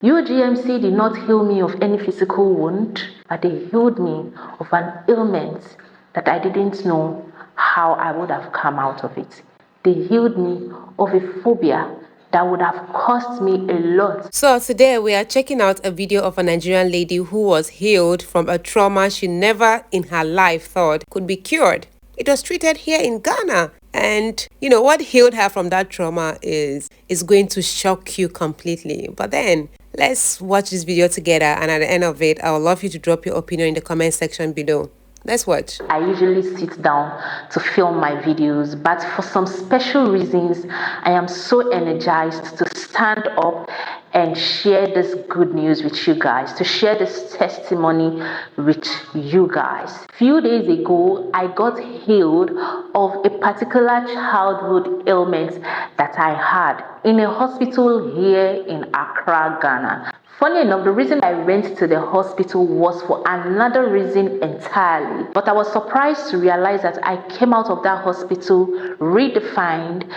UGMC did not heal me of any physical wound, but they healed me of an ailment that I didn't know how I would have come out of it. They healed me of a phobia that would have cost me a lot. So today we are checking out a video of a Nigerian lady who was healed from a trauma she never in her life thought could be cured. It was treated here in Ghana. And what healed her from that trauma is going to shock you completely. But then let's watch this video together, and at the end of it, I would love you to drop your opinion in the comment section below. Let's watch. I usually sit down to film my videos, but for some special reasons, I am so energized to stand up and share this good news with you guys, to share this testimony with you guys. A few days ago, I got healed of a particular childhood ailment that I had in a hospital here in Accra, Ghana. Funny enough, the reason I went to the hospital was for another reason entirely. But I was surprised to realize that I came out of that hospital redefined,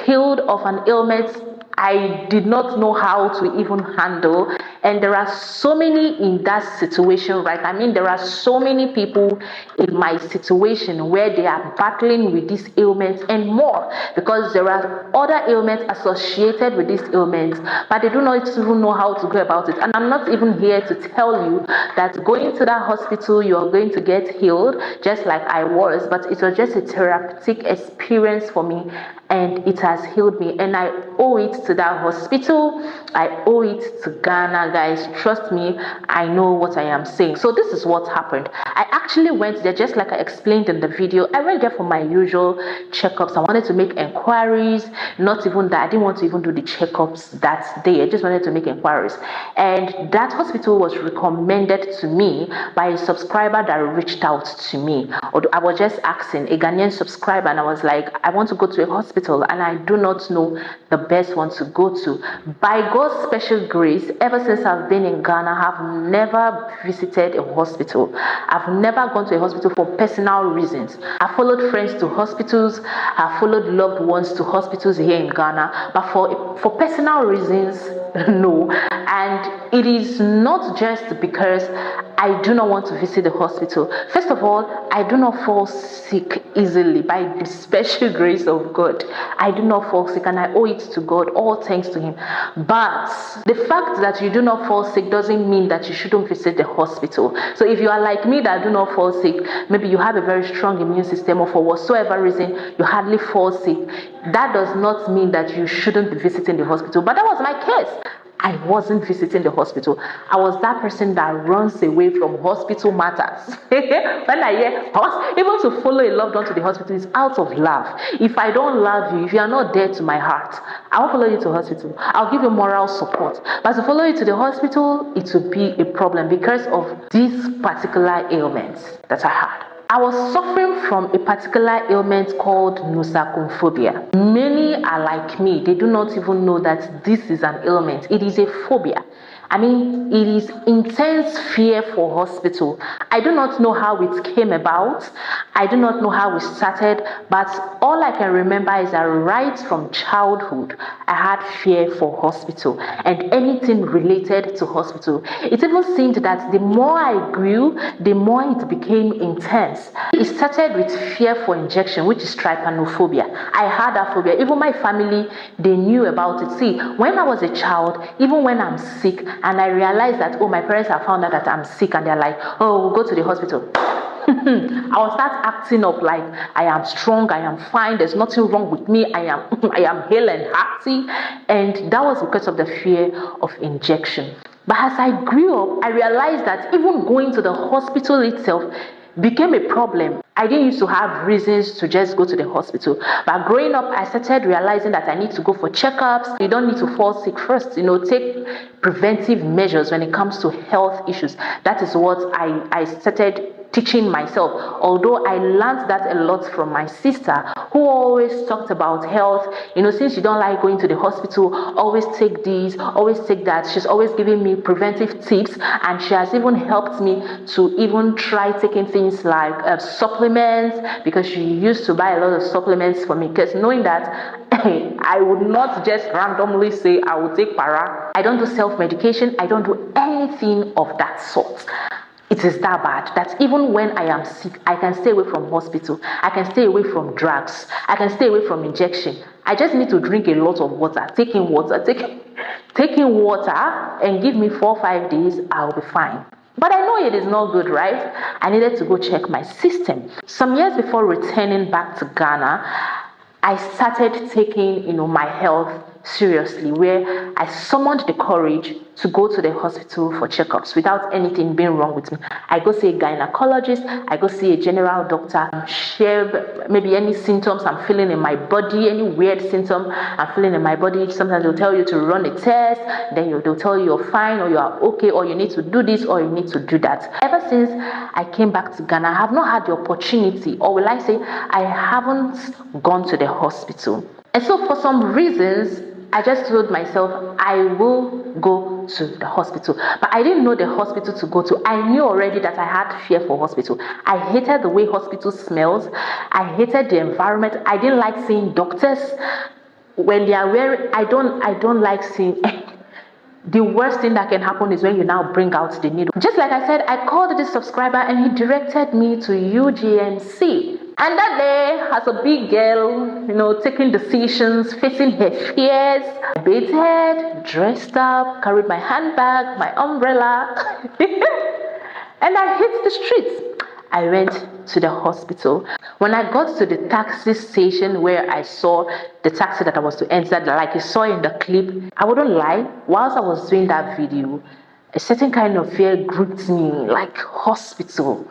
healed of an ailment I did not know how to even handle. And there are so many in that situation, right? I mean, there are so many people in my situation where they are battling with these ailments and more, because there are other ailments associated with these ailments, but they do not even know how to go about it. And I'm not even here to tell you that going to that hospital, you are going to get healed, just like I was, but it was just a therapeutic experience for me, and it has healed me. And I owe it to that hospital. I owe it to Ghana, guys. Trust me, I know what I am saying. So this is what happened. I actually went there, just like I explained in the video. I went there for my usual checkups. I wanted to make inquiries. Not even that, I didn't want to even do the checkups that day. I just wanted to make inquiries. And that hospital was recommended to me by a subscriber that reached out to me. Although I was just asking, a Ghanaian subscriber, and I was like, I want to go to a hospital and I do not know the best one to go to. By God's special grace, ever since I've been in Ghana, I've never visited a hospital. I've never gone to a hospital for personal reasons. I followed friends to hospitals. I followed loved ones to hospitals here in Ghana. But for personal reasons, no. And it is not just because I do not want to visit the hospital. First of all, I do not fall sick easily by the special grace of God. I do not fall sick, and I owe it to God, all thanks to Him. But the fact that you do not fall sick doesn't mean that you shouldn't visit the hospital. So if you are like me that do not fall sick, maybe you have a very strong immune system, or for whatsoever reason you hardly fall sick, that does not mean that you shouldn't be visiting the hospital. But that was my case. I wasn't visiting the hospital. I was that person that runs away from hospital matters. When I hear even to follow a loved one to the hospital is out of love. If I don't love you, if you are not dear to my heart, I won't follow you to hospital. I'll give you moral support. But to follow you to the hospital, it would be a problem because of these particular ailments that I had. I was suffering from a particular ailment called phobia. Many are like me. They do not even know that this is an ailment. It is a phobia. I mean, it is intense fear for hospital. I do not know how it came about. I do not know how it started, but all I can remember is that right from childhood, I had fear for hospital and anything related to hospital. It even seemed that the more I grew, the more it became intense. It started with fear for injection, which is trypanophobia. I had that phobia. Even my family, they knew about it. See, when I was a child, even when I'm sick, and I realized that, oh, my parents have found out that I'm sick, and they're like, oh, we'll go to the hospital. I will start acting up like I am strong, I am fine, there's nothing wrong with me, I am hale and hearty. And that was because of the fear of injection. But as I grew up, I realized that even going to the hospital itself became a problem. I didn't used to have reasons to just go to the hospital. But growing up, I started realizing that I need to go for checkups. You don't need to fall sick first. Take preventive measures when it comes to health issues. That is what I started teaching myself. Although I learned that a lot from my sister, who always talked about health. Since you don't like going to the hospital, always take this, always take that. She's always giving me preventive tips, and she has even helped me to even try taking things like supplements supplements, because she used to buy a lot of supplements for me, because knowing that I would not just randomly say I will take para. I don't do self-medication. I don't do anything of that sort. It is that bad that even when I am sick, I can stay away from hospital. I can stay away from drugs. I can stay away from injection. I just need to drink a lot of water. Taking water and give me 4 or 5 days, I'll be fine. But I know it is not good, right? I needed to go check my system. Some years before returning back to Ghana, I started taking, my health seriously, where I summoned the courage to go to the hospital for checkups without anything being wrong with me. I go see a gynecologist, I go see a general doctor, share maybe any symptoms I'm feeling in my body, any weird symptom I'm feeling in my body. Sometimes they'll tell you to run a test, then they'll tell you you're fine, or you are okay, or you need to do this, or you need to do that. Ever since I came back to Ghana, I have not had the opportunity, or will I say, I haven't gone to the hospital. And so for some reasons, I just told myself I will go to the hospital. But I didn't know the hospital to go to. I knew already that I had fear for hospital. I hated the way hospital smells. I hated the environment. I didn't like seeing doctors when they are wearing. I don't like seeing. The worst thing that can happen is when you now bring out the needle. Just like I said, I called this subscriber and he directed me to UGMC. And that day, as a big girl, taking decisions, facing her fears, I bathed, dressed up, carried my handbag, my umbrella, and I hit the streets. I went to the hospital. When I got to the taxi station where I saw the taxi that I was to enter, like you saw in the clip, I wouldn't lie, whilst I was doing that video, a certain kind of fear gripped me, like hospital.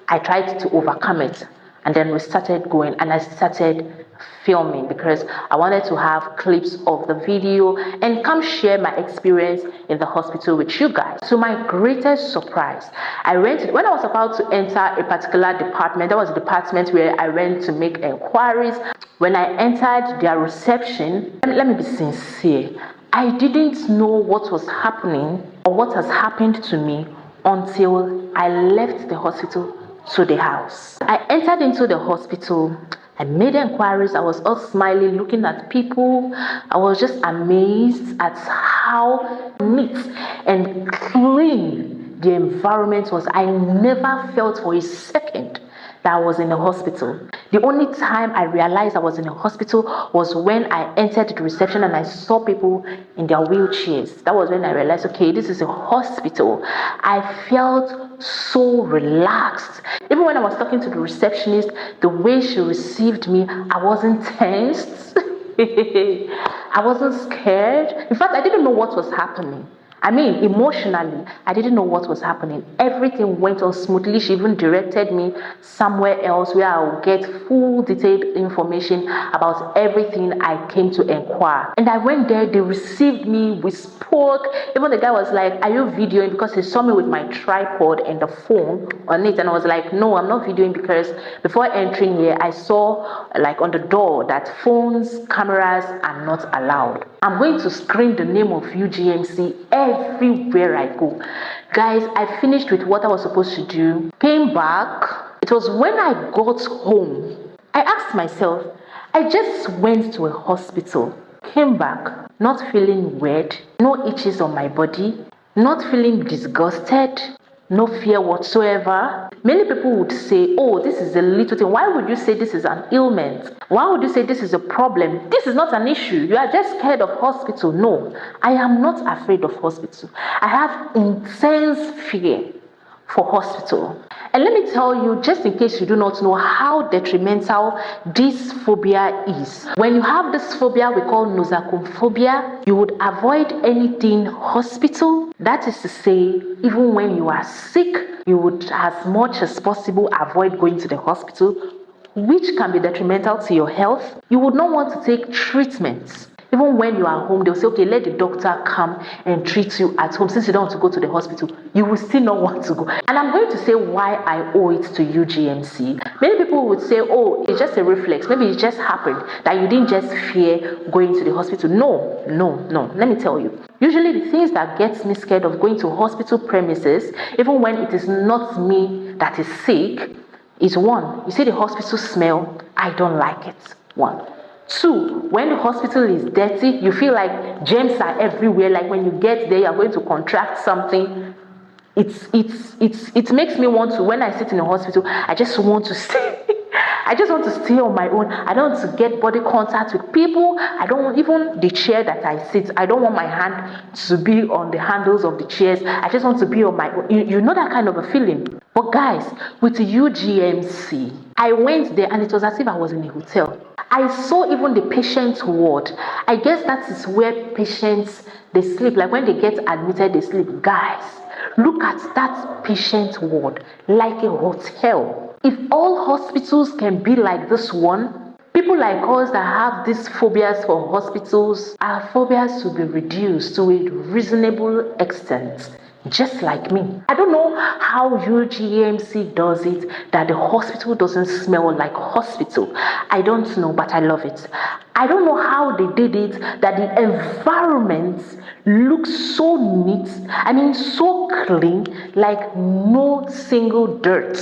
I tried to overcome it. And then we started going, and I started filming because I wanted to have clips of the video and come share my experience in the hospital with you guys. To my greatest surprise, when I was about to enter a particular department, that was a department where I went to make inquiries. When I entered their reception, let me be sincere, I didn't know what was happening or what has happened to me until I left the hospital to the house. I entered into the hospital. I made inquiries. I was all smiling, looking at people. I was just amazed at how neat and clean the environment was. I never felt for a second that I was in a hospital. The only time I realized I was in a hospital was when I entered the reception and I saw people in their wheelchairs. That was when I realized, okay, this is a hospital. I felt so relaxed. Even when I was talking to the receptionist, the way she received me, I wasn't tensed. I wasn't scared. In fact, I didn't know what was happening. Emotionally, I didn't know what was happening. Everything went on smoothly. She even directed me somewhere else where I will get full detailed information about everything I came to inquire. And I went there, they received me, we spoke. Even the guy was like, are you videoing? Because he saw me with my tripod and the phone on it. And I was like, no, I'm not videoing, because before entering here, I saw like on the door that phones, cameras are not allowed. I'm going to screen the name of UGMC everywhere I go. Guys, I finished with what I was supposed to do, came back. It was when I got home, I asked myself, I just went to a hospital, came back, not feeling weird, no itches on my body, not feeling disgusted, no fear whatsoever. Many people would say, oh, this is a little thing. Why would you say this is an ailment? Why would you say this is a problem? This is not an issue. You are just scared of hospital. No, I am not afraid of hospital. I have intense fear for hospital. And let me tell you, just in case you do not know how detrimental this phobia is. When you have this phobia we call phobia, you would avoid anything hospital. That is to say, even when you are sick, you would as much as possible avoid going to the hospital, which can be detrimental to your health. You would not want to take treatments. Even when you are home, they'll say, okay, let the doctor come and treat you at home. Since you don't want to go to the hospital, you will still not want to go. And I'm going to say why I owe it to UGMC. Many people would say, oh, it's just a reflex. Maybe it just happened that you didn't just fear going to the hospital. No. Let me tell you. Usually the things that gets me scared of going to hospital premises, even when it is not me that is sick, is one, you see the hospital smell, I don't like it. One. Two, when the hospital is dirty, you feel like germs are everywhere. Like when you get there, you're going to contract something. It makes me want to, when I sit in a hospital, I just want to stay. I just want to stay on my own. I don't want to get body contact with people. I don't want, even the chair that I sit, I don't want my hand to be on the handles of the chairs. I just want to be on my own. You know that kind of a feeling. But guys, with UGMC, I went there and it was as if I was in a hotel. I saw even the patient ward. I guess that is where patients, they sleep. Like when they get admitted, they sleep. Guys, look at that patient ward, like a hotel. If all hospitals can be like this one, people like us that have these phobias for hospitals, our phobias will be reduced to a reasonable extent. Just like me. I don't know how UGMC does it that the hospital doesn't smell like a hospital. I don't know, but I love it. I don't know how they did it that the environment looks so neat. I mean, so clean, like no single dirt.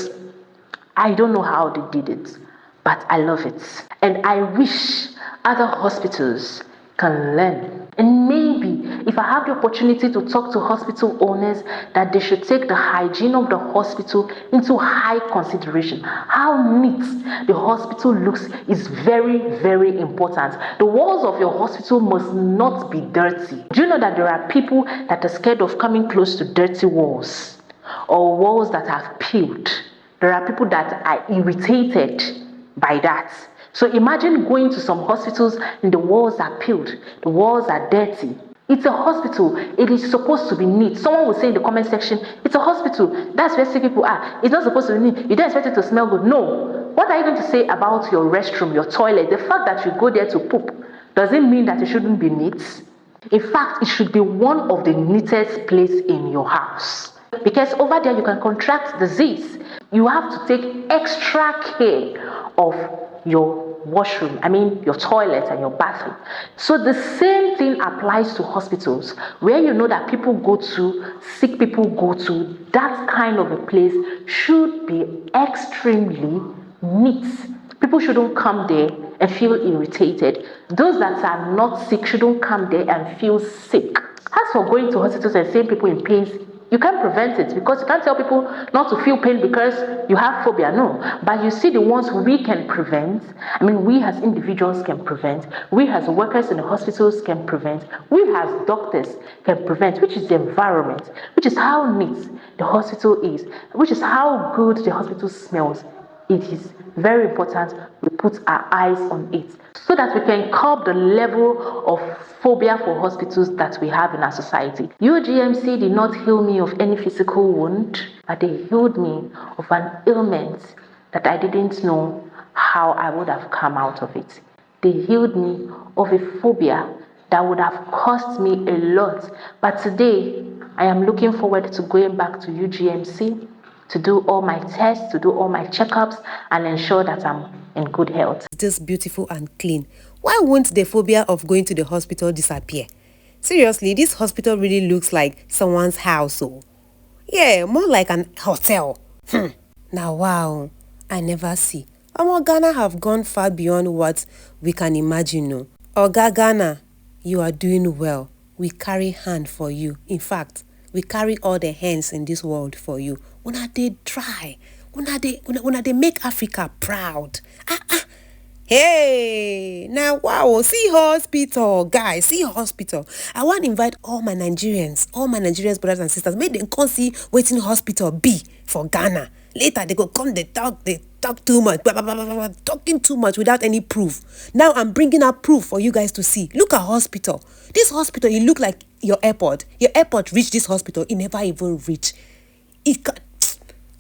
I don't know how they did it, but I love it. And I wish other hospitals can learn. And maybe if I have the opportunity to talk to hospital owners, that they should take the hygiene of the hospital into high consideration. How neat the hospital looks is very, very important. The walls of your hospital must not be dirty. Do you know that there are people that are scared of coming close to dirty walls or walls that have peeled? There are people that are irritated by that. So imagine going to some hospitals and the walls are peeled, the walls are dirty. It's a hospital. It is supposed to be neat. Someone will say in the comment section, it's a hospital. That's where sick people are. It's not supposed to be neat. You don't expect it to smell good. No. What are you going to say about your restroom, your toilet? The fact that you go there to poop, does it mean that it shouldn't be neat? In fact, it should be one of the neatest places in your house. Because over there you can contract disease. You have to take extra care of your washroom, your toilet and your bathroom. So the same thing applies to hospitals, where you know that people go to, sick people go to. That kind of a place should be extremely neat. People shouldn't come there and feel irritated. Those that are not sick shouldn't come there and feel sick. As for going to hospitals and seeing people in pain, you can't prevent it, because you can't tell people not to feel pain because you have phobia. No. But you see, the ones we can prevent, we as individuals can prevent, we as workers in the hospitals can prevent, we as doctors can prevent, which is the environment, which is how neat the hospital is, which is how good the hospital smells. It is very important we put our eyes on it so that we can curb the level of phobia for hospitals that we have in our society. UGMC did not heal me of any physical wound, but they healed me of an ailment that I didn't know how I would have come out of it. They healed me of a phobia that would have cost me a lot. But today, I am looking forward to going back to UGMC to do all my tests, to do all my checkups, and ensure that I'm in good health. Just beautiful and clean. Why won't the phobia of going to the hospital disappear? Seriously, this hospital really looks like someone's house. Oh, yeah, more like an hotel. Now, wow, I never see. Our Ghana have gone far beyond what we can imagine. No, Oga Ghana, you are doing well. We carry hand for you. In fact, we carry all the hands in this world for you. Una they try. Una they make Africa proud. Hey, now wow, see hospital, guys, see hospital. I want to invite all my Nigerians brothers and sisters, make them come see waiting hospital be for Ghana. Later they go come, they talk too much, talking too much without any proof. Now I'm bringing up proof for you guys to see. Look at hospital. This hospital, it look like your airport. Your airport reached this hospital, it never even reach.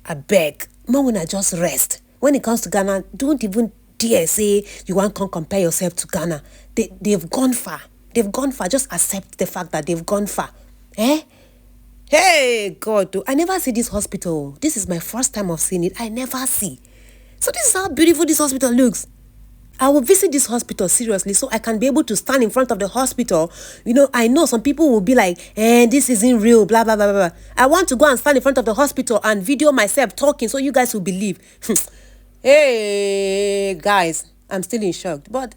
I beg, man, when I just rest. When it comes to Ghana, don't even dare say you want to compare yourself to Ghana. They've gone far. They've gone far. Just accept the fact that they've gone far. Hey, God, I never see this hospital. This is my first time of seeing it. I never see. So this is how beautiful this hospital looks. I will visit this hospital seriously so I can be able to stand in front of the hospital. I know some people will be like, this isn't real, blah, blah, blah, blah. I want to go and stand in front of the hospital and video myself talking so you guys will believe. Hey, guys, I'm still in shock, but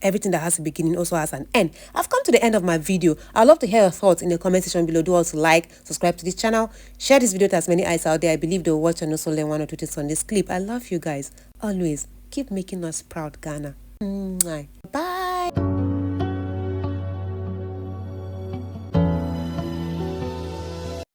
everything that has a beginning also has an end. I've come to the end of my video. I'd love to hear your thoughts in the comment section below. Do also like, subscribe to this channel, share this video to as many eyes out there. I believe they'll watch and also learn one or two things on this clip. I love you guys. Always keep making us proud, Ghana. Bye.